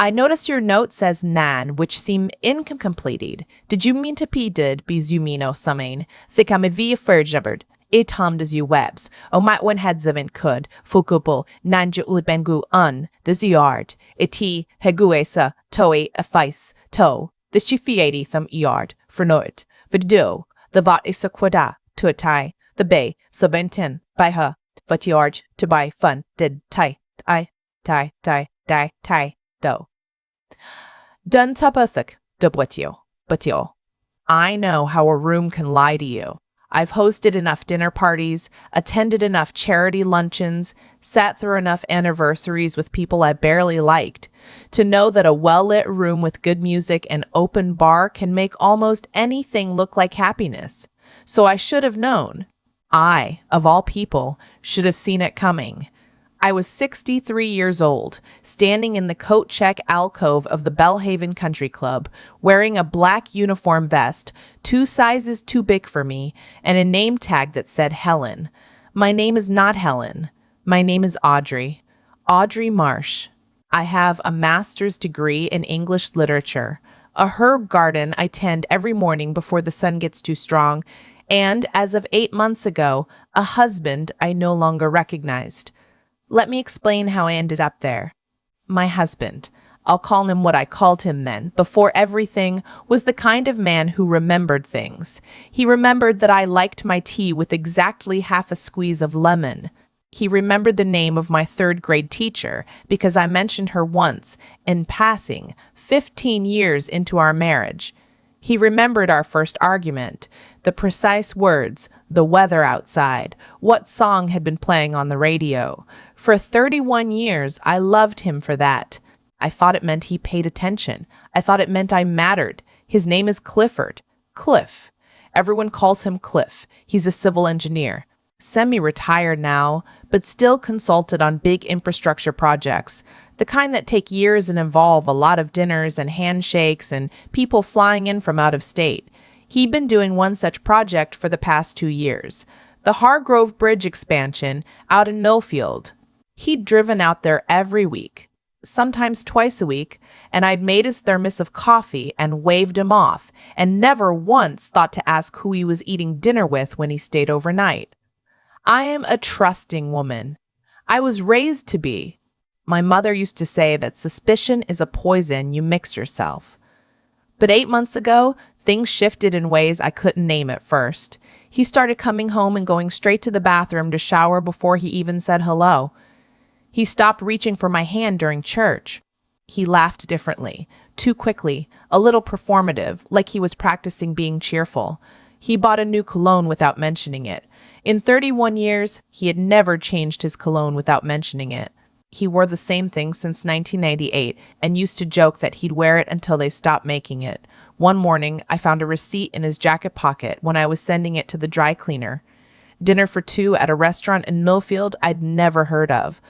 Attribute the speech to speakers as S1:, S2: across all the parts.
S1: I notice your note says nan, which seem incompleted. Did you mean to did bizumino samain? Thicka med vi förjabbard. Itam des you webs. O mat one heads of could. Fukupul, nanju libengu this yard. Iti heguesa, toe, a face, toe. The shifiati thum yard, for noit. Vidu, the vat is a quada, to a tie. The bay, subentin, by her. But yard, to buy fun, did tie, tie, do. Dun tapathuk, but I know how a room can lie to you. I've hosted enough dinner parties, attended enough charity luncheons, sat through enough anniversaries with people I barely liked to know that a well-lit room with good music and open bar can make almost anything look like happiness. So I should have known. I, of all people, should have seen it coming. I was 63 years old, standing in the coat-check alcove of the Belhaven Country Club, wearing a black uniform vest, 2 sizes too big for me, and a name tag that said Helen. My name is not Helen. My name is Audrey. Audrey Marsh. I have a master's degree in English literature, a herb garden I tend every morning before the sun gets too strong, and, as of 8 months ago, a husband I no longer recognized. Let me explain how I ended up there. My husband, I'll call him what I called him then, before everything, was the kind of man who remembered things. He remembered that I liked my tea with exactly half a squeeze of lemon. He remembered the name of my 3rd grade teacher because I mentioned her once, in passing, 15 years into our marriage. He remembered our first argument, the precise words, the weather outside, what song had been playing on the radio. For 31 years, I loved him for that. I thought it meant he paid attention. I thought it meant I mattered. His name is Clifford. Cliff. Everyone calls him Cliff. He's a civil engineer. Semi-retired now, but still consulted on big infrastructure projects, the kind that take years and involve a lot of dinners and handshakes and people flying in from out of state. He'd been doing one such project for the past 2 years, the Hargrove Bridge expansion out in Millfield. He'd driven out there every week, sometimes twice a week, and I'd made his thermos of coffee and waved him off, and never once thought to ask who he was eating dinner with when he stayed overnight. I am a trusting woman. I was raised to be. My mother used to say that suspicion is a poison you mix yourself. But 8 months ago, things shifted in ways I couldn't name at first. He started coming home and going straight to the bathroom to shower before he even said hello. He stopped reaching for my hand during church. He laughed differently, too quickly, a little performative, like he was practicing being cheerful. He bought a new cologne without mentioning it. In 31 years, he had never changed his cologne without mentioning it. He wore the same thing since 1998 and used to joke that he'd wear it until they stopped making it. One morning, I found a receipt in his jacket pocket when I was sending it to the dry cleaner. Dinner for 2 at a restaurant in Millfield I'd never heard of.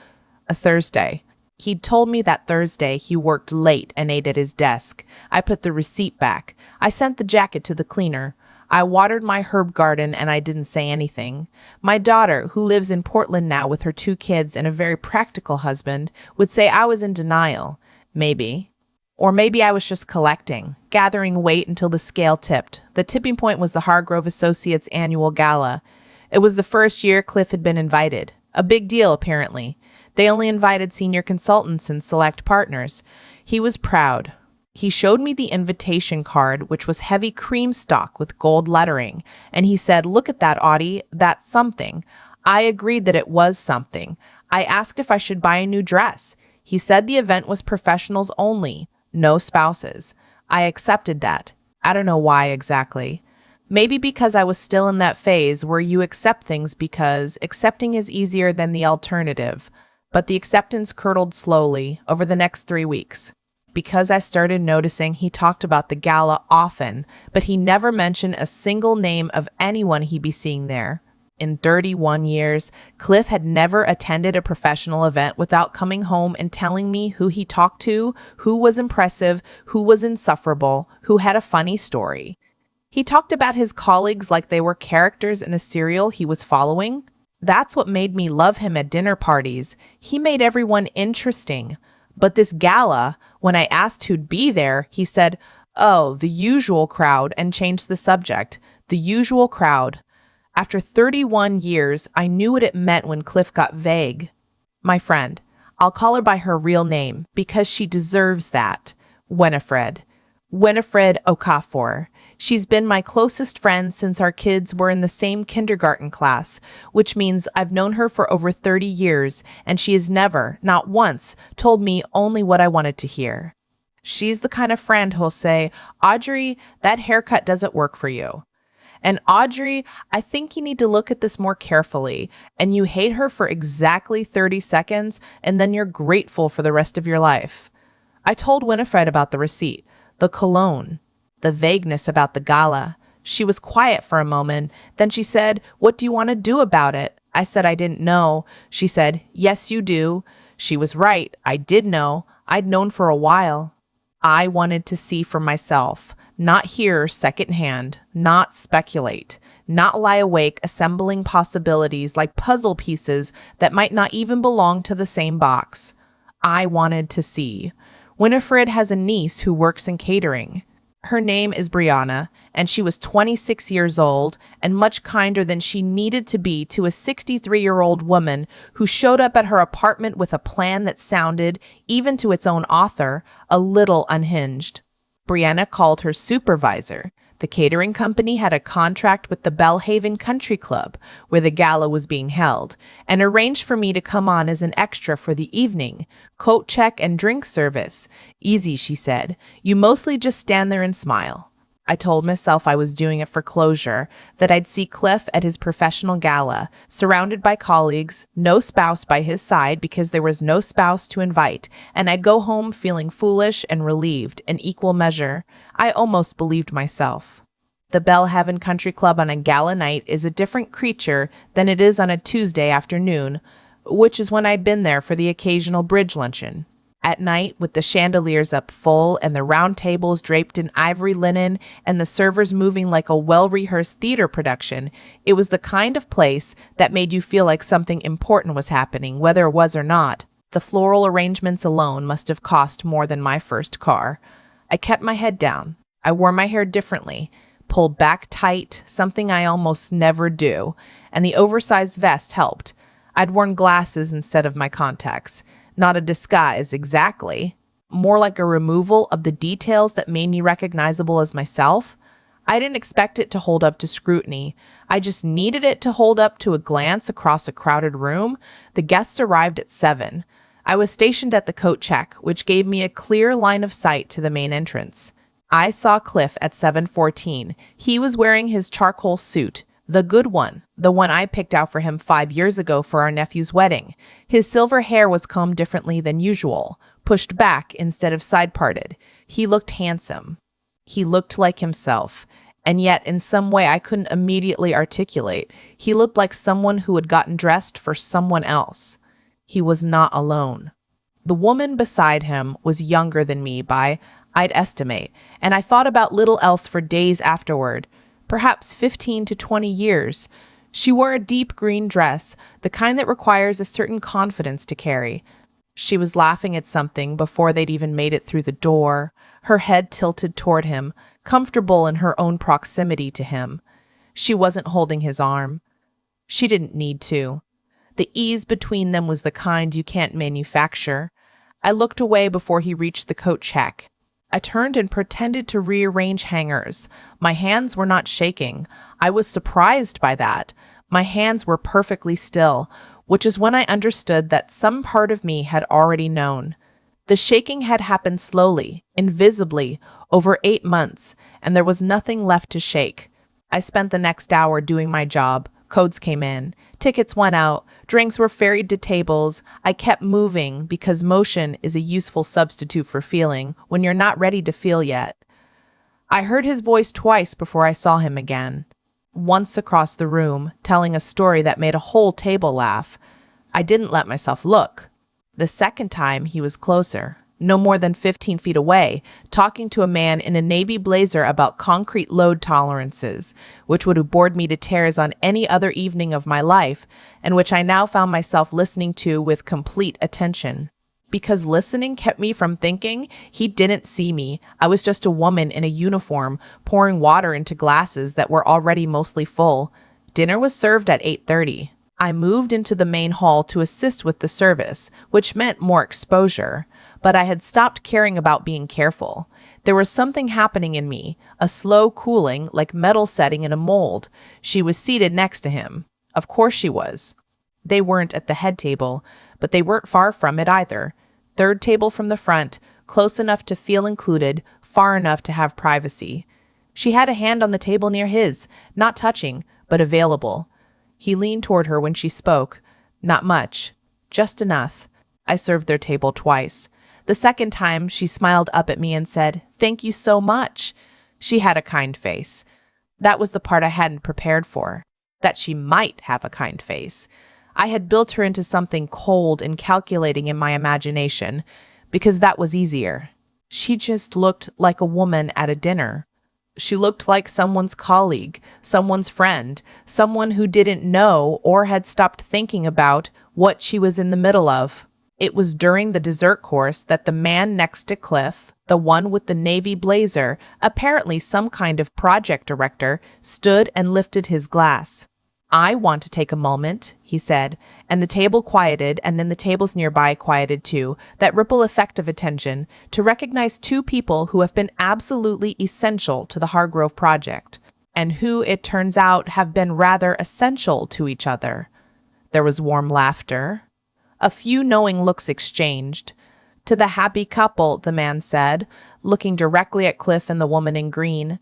S1: A Thursday. He'd told me that Thursday he worked late and ate at his desk. I put the receipt back. I sent the jacket to the cleaner. I watered my herb garden and I didn't say anything. My daughter, who lives in Portland now with her 2 kids and a very practical husband, would say I was in denial. Maybe. Or maybe I was just collecting, gathering weight until the scale tipped. The tipping point was the Hargrove Associates annual gala. It was the first year Cliff had been invited. A big deal, apparently. They only invited senior consultants and select partners. He was proud. He showed me the invitation card, which was heavy cream stock with gold lettering, and he said, "Look at that, Audie, that's something." I agreed that it was something. I asked if I should buy a new dress. He said the event was professionals only, no spouses. I accepted that. I don't know why exactly. Maybe because I was still in that phase where you accept things because accepting is easier than the alternative. But the acceptance curdled slowly over the next 3 weeks. Because I started noticing he talked about the gala often, but he never mentioned a single name of anyone he'd be seeing there. In 31 years, Cliff had never attended a professional event without coming home and telling me who he talked to, who was impressive, who was insufferable, who had a funny story. He talked about his colleagues like they were characters in a serial he was following. That's what made me love him at dinner parties. He made everyone interesting. But this gala, when I asked who'd be there, he said, "Oh, the usual crowd," and changed the subject. The usual crowd. After 31 years, I knew what it meant when Cliff got vague. My friend, I'll call her by her real name because she deserves that. Winifred. Winifred Okafor. She's been my closest friend since our kids were in the same kindergarten class, which means I've known her for over 30 years, and she has never, not once, told me only what I wanted to hear. She's the kind of friend who'll say, "Audrey, that haircut doesn't work for you." And Audrey, I think you need to look at this more carefully. And you hate her for exactly 30 seconds, and then you're grateful for the rest of your life. I told Winifred about the receipt, the cologne, the vagueness about the gala. She was quiet for a moment. Then she said, "What do you want to do about it?" I said I didn't know. She said, "Yes, you do." She was right. I did know. I'd known for a while. I wanted to see for myself, not hear secondhand, not speculate, not lie awake assembling possibilities like puzzle pieces that might not even belong to the same box. I wanted to see. Winifred has a niece who works in catering. Her name is Brianna, and she was 26 years old and much kinder than she needed to be to a 63-year-old woman who showed up at her apartment with a plan that sounded, even to its own author, a little unhinged. Brianna called her supervisor. The catering company had a contract with the Bellhaven Country Club, where the gala was being held, and arranged for me to come on as an extra for the evening. Coat check and drink service. Easy, she said. You mostly just stand there and smile. I told myself I was doing it for closure, that I'd see Cliff at his professional gala, surrounded by colleagues, no spouse by his side because there was no spouse to invite, and I'd go home feeling foolish and relieved in equal measure. I almost believed myself. The Bellhaven Country Club on a gala night is a different creature than it is on a Tuesday afternoon, which is when I'd been there for the occasional bridge luncheon. At night, with the chandeliers up full and the round tables draped in ivory linen and the servers moving like a well-rehearsed theater production, it was the kind of place that made you feel like something important was happening, whether it was or not. The floral arrangements alone must have cost more than my first car. I kept my head down. I wore my hair differently, pulled back tight, something I almost never do, and the oversized vest helped. I'd worn glasses instead of my contacts. Not a disguise, exactly. More like a removal of the details that made me recognizable as myself. I didn't expect it to hold up to scrutiny. I just needed it to hold up to a glance across a crowded room. The guests arrived at 7. I was stationed at the coat check, which gave me a clear line of sight to the main entrance. I saw Cliff at 7:14. He was wearing his charcoal suit. The good one, the one I picked out for him 5 years ago for our nephew's wedding. His silver hair was combed differently than usual, pushed back instead of side-parted. He looked handsome. He looked like himself, and yet in some way I couldn't immediately articulate. He looked like someone who had gotten dressed for someone else. He was not alone. The woman beside him was younger than me by, I'd estimate, and I thought about little else for days afterward. Perhaps 15 to 20 years. She wore a deep green dress, the kind that requires a certain confidence to carry. She was laughing at something before they'd even made it through the door, her head tilted toward him, comfortable in her own proximity to him. She wasn't holding his arm. She didn't need to. The ease between them was the kind you can't manufacture. I looked away before he reached the coat check. I turned and pretended to rearrange hangers. My hands were not shaking. I was surprised by that. My hands were perfectly still, which is when I understood that some part of me had already known. The shaking had happened slowly, invisibly, over 8 months, and there was nothing left to shake. I spent the next hour doing my job. Codes came in. Tickets went out. Drinks were ferried to tables. I kept moving because motion is a useful substitute for feeling when you're not ready to feel yet. I heard his voice twice before I saw him again. Once across the room, telling a story that made a whole table laugh. I didn't let myself look. The second time, he was closer, no more than 15 feet away, talking to a man in a navy blazer about concrete load tolerances, which would have bored me to tears on any other evening of my life, and which I now found myself listening to with complete attention. because listening kept me from thinking. He didn't see me. I was just a woman in a uniform pouring water into glasses that were already mostly full. Dinner was served at 8:30. I moved into the main hall to assist with the service, which meant more exposure, but I had stopped caring about being careful. There was something happening in me, a slow cooling like metal setting in a mold. She was seated next to him. Of course she was. They weren't at the head table, but they weren't far from it either. Third table from the front, close enough to feel included, far enough to have privacy. She had a hand on the table near his, not touching, but available. He leaned toward her when she spoke. Not much, just enough. I served their table twice. The second time, she smiled up at me and said, "Thank you so much." She had a kind face. That was the part I hadn't prepared for, that she might have a kind face. I had built her into something cold and calculating in my imagination, because that was easier. She just looked like a woman at a dinner. She looked like someone's colleague, someone's friend, someone who didn't know or had stopped thinking about what she was in the middle of. It was during the dessert course that the man next to Cliff, the one with the navy blazer, apparently some kind of project director, stood and lifted his glass. "I want to take a moment," he said, and the table quieted, and then the tables nearby quieted too, that ripple effect of attention, to recognize two people who have been absolutely essential to the Hargrove project, and who, it turns out, have been rather essential to each other. There was warm laughter. A few knowing looks exchanged. "To the happy couple," the man said, looking directly at Cliff and the woman in green.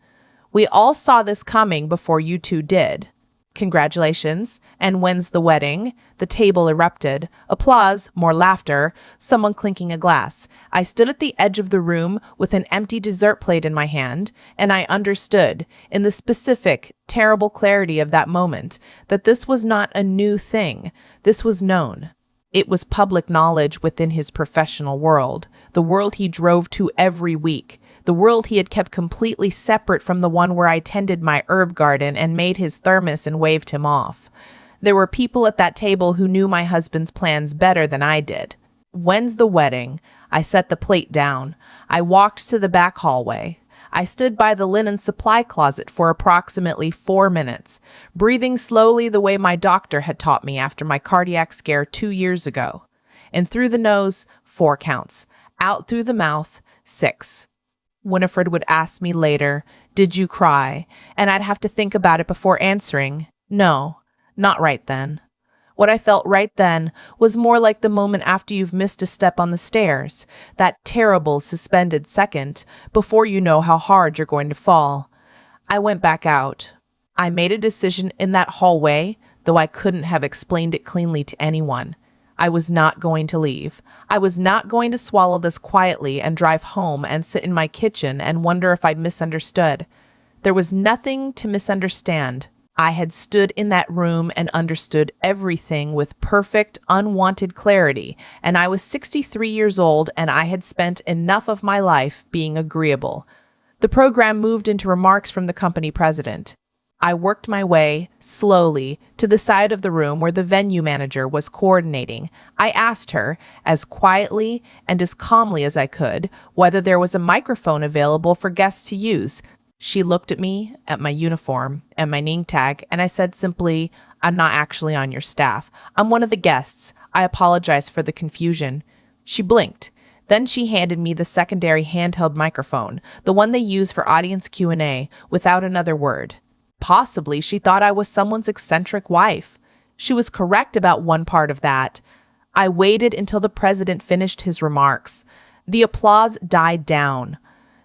S1: "We all saw this coming before you two did. Congratulations. And when's the wedding?" The table erupted. Applause, more laughter, someone clinking a glass. I stood at the edge of the room with an empty dessert plate in my hand, and I understood, in the specific, terrible clarity of that moment, that this was not a new thing. This was known. It was public knowledge within his professional world, the world he drove to every week, the world he had kept completely separate from the one where I tended my herb garden and made his thermos and waved him off. There were people at that table who knew my husband's plans better than I did. "When's the wedding?" I set the plate down. I walked to the back hallway. I stood by the linen supply closet for approximately 4 minutes, breathing slowly the way my doctor had taught me after my cardiac scare 2 years ago. In through the nose, 4 counts. Out through the mouth, 6. Winifred would ask me later, "Did you cry?" And I'd have to think about it before answering. No, not right then. What I felt right then was more like the moment after you've missed a step on the stairs, that terrible suspended second before you know how hard you're going to fall. I went back out. I made a decision in that hallway, though I couldn't have explained it cleanly to anyone. I was not going to leave. I was not going to swallow this quietly and drive home and sit in my kitchen and wonder if I'd misunderstood. There was nothing to misunderstand. I had stood in that room and understood everything with perfect, unwanted clarity, and I was 63 years old, and I had spent enough of my life being agreeable. The program moved into remarks from the company president. I worked my way, slowly, to the side of the room where the venue manager was coordinating. I asked her, as quietly and as calmly as I could, whether there was a microphone available for guests to use. She looked at me, at my uniform, and my name tag, and I said simply, "I'm not actually on your staff. I'm one of the guests. I apologize for the confusion." She blinked. Then she handed me the secondary handheld microphone, the one they use for audience Q&A, without another word. Possibly she thought I was someone's eccentric wife. She was correct about one part of that. I waited until the president finished his remarks. The applause died down.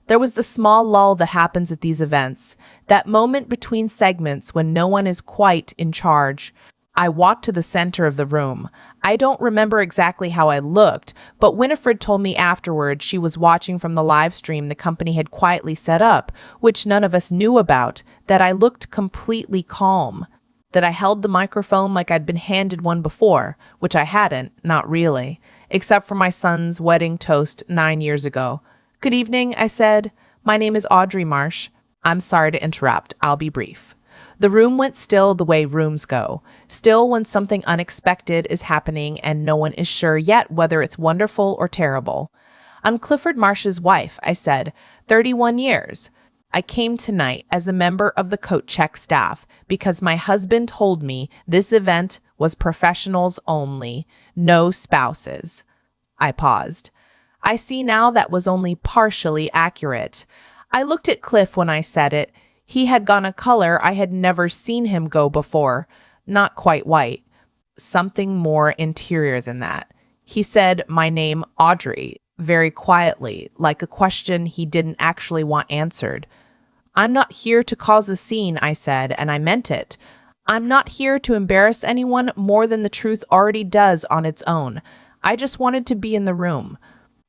S1: There was the small lull that happens at these events, that moment between segments when no one is quite in charge. I walked to the center of the room. I don't remember exactly how I looked, but Winifred told me afterward she was watching from the live stream the company had quietly set up, which none of us knew about, that I looked completely calm, that I held the microphone like I'd been handed one before, which I hadn't, not really, except for my son's wedding toast 9 years ago. "Good evening," I said. "My name is Audrey Marsh." "I'm sorry to interrupt. I'll be brief." The room went still the way rooms go, still when something unexpected is happening and no one is sure yet whether it's wonderful or terrible. "I'm Clifford Marsh's wife," I said, 31 years. "I came tonight as a member of the coat check staff because my husband told me this event was professionals only, no spouses." I paused. I see now that was only partially accurate. I looked at Cliff when I said it. He had gone a color I had never seen him go before, not quite white. Something more interior than that. He said my name, Audrey, very quietly, like a question he didn't actually want answered. "I'm not here to cause a scene," I said, and I meant it. "I'm not here to embarrass anyone more than the truth already does on its own. I just wanted to be in the room.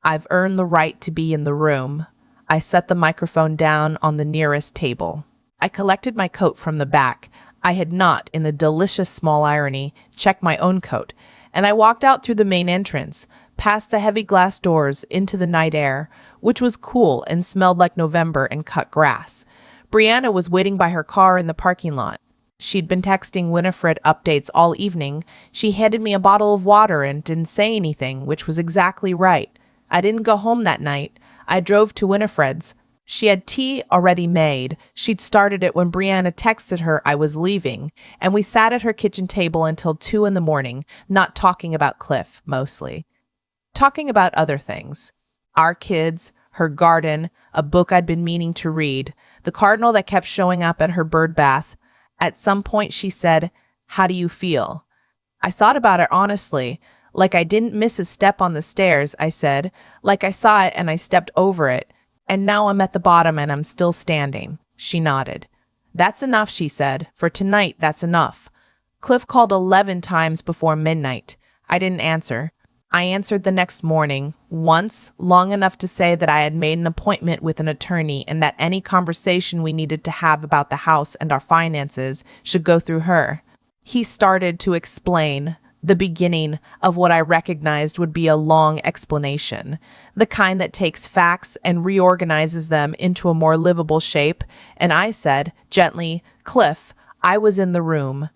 S1: I've earned the right to be in the room." I set the microphone down on the nearest table. I collected my coat from the back. I had not, in the delicious small irony, checked my own coat, and I walked out through the main entrance, past the heavy glass doors, into the night air, which was cool and smelled like November and cut grass. Brianna was waiting by her car in the parking lot. She'd been texting Winifred updates all evening. She handed me a bottle of water and didn't say anything, which was exactly right. I didn't go home that night. I drove to Winifred's. She had tea already made. She'd started it when Brianna texted her I was leaving, and we sat at her kitchen table until 2 in the morning, not talking about Cliff, mostly. Talking about other things. Our kids, her garden, a book I'd been meaning to read, the cardinal that kept showing up at her bird bath. At some point she said, "How do you feel?" I thought about it honestly. Like I didn't miss a step on the stairs, I said. Like I saw it and I stepped over it. And now I'm at the bottom and I'm still standing. She nodded. "That's enough," she said. "For tonight, that's enough." Cliff called 11 times before midnight. I didn't answer. I answered the next morning, once, long enough to say that I had made an appointment with an attorney and that any conversation we needed to have about the house and our finances should go through her. He started to explain the beginning of what I recognized would be a long explanation, the kind that takes facts and reorganizes them into a more livable shape, and I said, gently, "Cliff, I was in the room."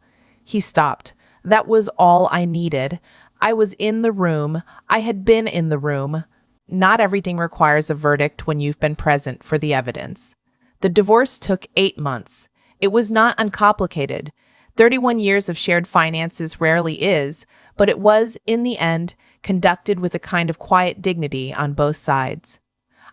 S1: He stopped. That was all I needed. I was in the room. I had been in the room. Not everything requires a verdict when you've been present for the evidence. The divorce took 8 months. It was not uncomplicated. 31 years of shared finances rarely is, but it was, in the end, conducted with a kind of quiet dignity on both sides.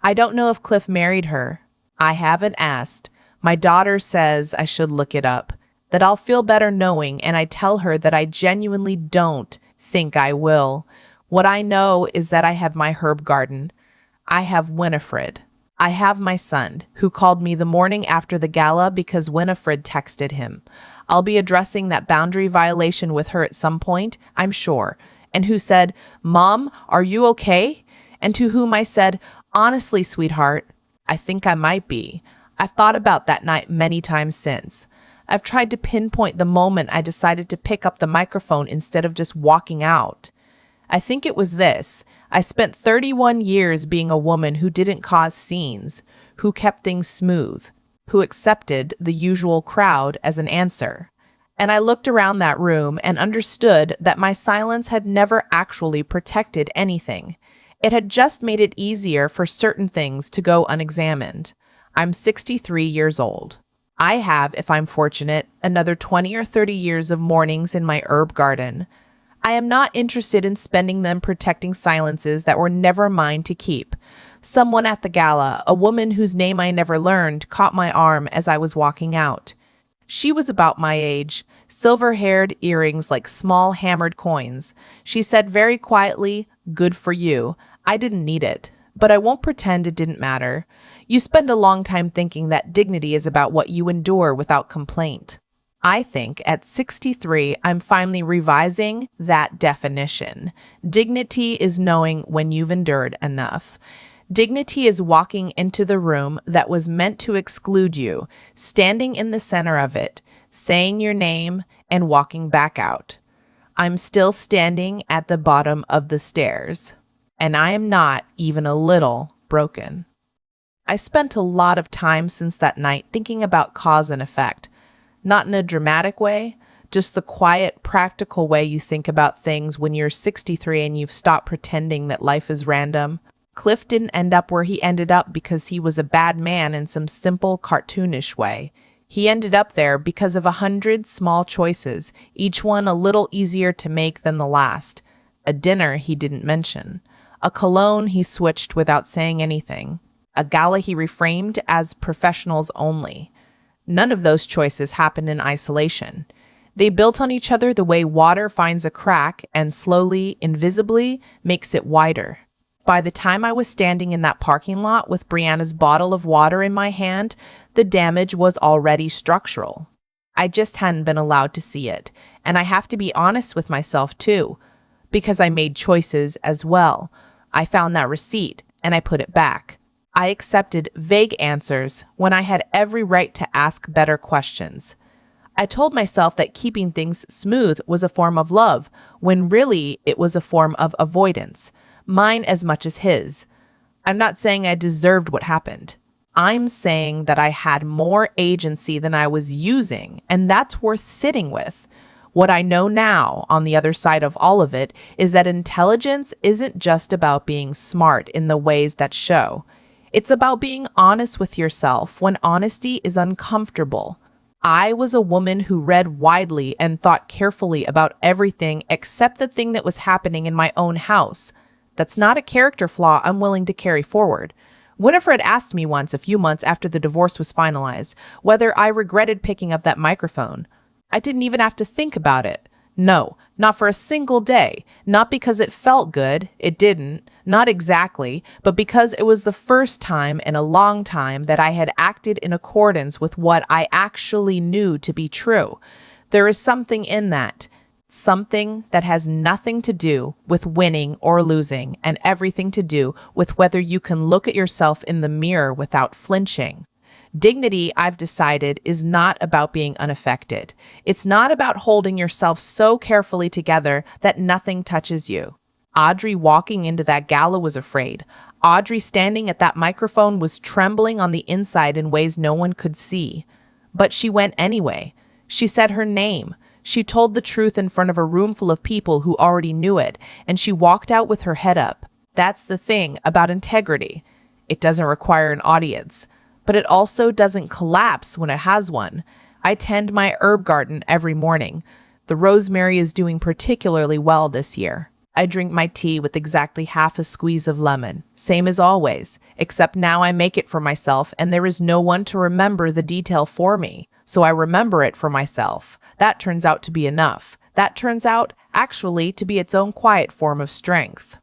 S1: I don't know if Cliff married her. I haven't asked. My daughter says I should look it up, that I'll feel better knowing, and I tell her that I genuinely don't think I will. What I know is that I have my herb garden. I have Winifred. I have my son, who called me the morning after the gala because Winifred texted him. I'll be addressing that boundary violation with her at some point, I'm sure, and who said, "Mom, are you okay?" And to whom I said, "Honestly, sweetheart, I think I might be." I've thought about that night many times since. I've tried to pinpoint the moment I decided to pick up the microphone instead of just walking out. I think it was this. I spent 31 years being a woman who didn't cause scenes, who kept things smooth, who accepted the usual crowd as an answer. And I looked around that room and understood that my silence had never actually protected anything. It had just made it easier for certain things to go unexamined. I'm 63 years old. I have, if I'm fortunate, another 20 or 30 years of mornings in my herb garden. I am not interested in spending them protecting silences that were never mine to keep. Someone at the gala, a woman whose name I never learned, caught my arm as I was walking out. She was about my age, silver-haired, earrings like small hammered coins. She said very quietly, "Good for you. I didn't need it, but I won't pretend it didn't matter. You spend a long time thinking that dignity is about what you endure without complaint. I think at 63, I'm finally revising that definition. Dignity is knowing when you've endured enough. Dignity is walking into the room that was meant to exclude you, standing in the center of it, saying your name, and walking back out. I'm still standing at the bottom of the stairs, and I am not even a little broken. I spent a lot of time since that night thinking about cause and effect. Not in a dramatic way, just the quiet, practical way you think about things when you're 63 and you've stopped pretending that life is random. Cliff didn't end up where he ended up because he was a bad man in some simple, cartoonish way. He ended up there because of 100 small choices, each one a little easier to make than the last. A dinner he didn't mention. A cologne he switched without saying anything. A gala he reframed as professionals only. None of those choices happened in isolation. They built on each other the way water finds a crack and slowly, invisibly, makes it wider. By the time I was standing in that parking lot with Brianna's bottle of water in my hand, the damage was already structural. I just hadn't been allowed to see it, and I have to be honest with myself too, because I made choices as well. I found that receipt, and I put it back. I accepted vague answers when I had every right to ask better questions. I told myself that keeping things smooth was a form of love, when really it was a form of avoidance, mine as much as his. I'm not saying I deserved what happened. I'm saying that I had more agency than I was using, and that's worth sitting with. What I know now, on the other side of all of it, is that intelligence isn't just about being smart in the ways that show. It's about being honest with yourself when honesty is uncomfortable. I was a woman who read widely and thought carefully about everything except the thing that was happening in my own house. That's not a character flaw I'm willing to carry forward. Winifred asked me once, a few months after the divorce was finalized, whether I regretted picking up that microphone. I didn't even have to think about it. No, not for a single day. Not because it felt good, it didn't, not exactly, but because it was the first time in a long time that I had acted in accordance with what I actually knew to be true. There is something in that, something that has nothing to do with winning or losing and everything to do with whether you can look at yourself in the mirror without flinching. Dignity, I've decided, is not about being unaffected. It's not about holding yourself so carefully together that nothing touches you. Audrey walking into that gala was afraid. Audrey standing at that microphone was trembling on the inside in ways no one could see. But she went anyway. She said her name. She told the truth in front of a room full of people who already knew it, and she walked out with her head up. That's the thing about integrity. It doesn't require an audience. But it also doesn't collapse when it has one. I tend my herb garden every morning. The rosemary is doing particularly well this year. I drink my tea with exactly half a squeeze of lemon, same as always, except now I make it for myself and there is no one to remember the detail for me, so I remember it for myself. That turns out to be enough. That turns out, actually, to be its own quiet form of strength.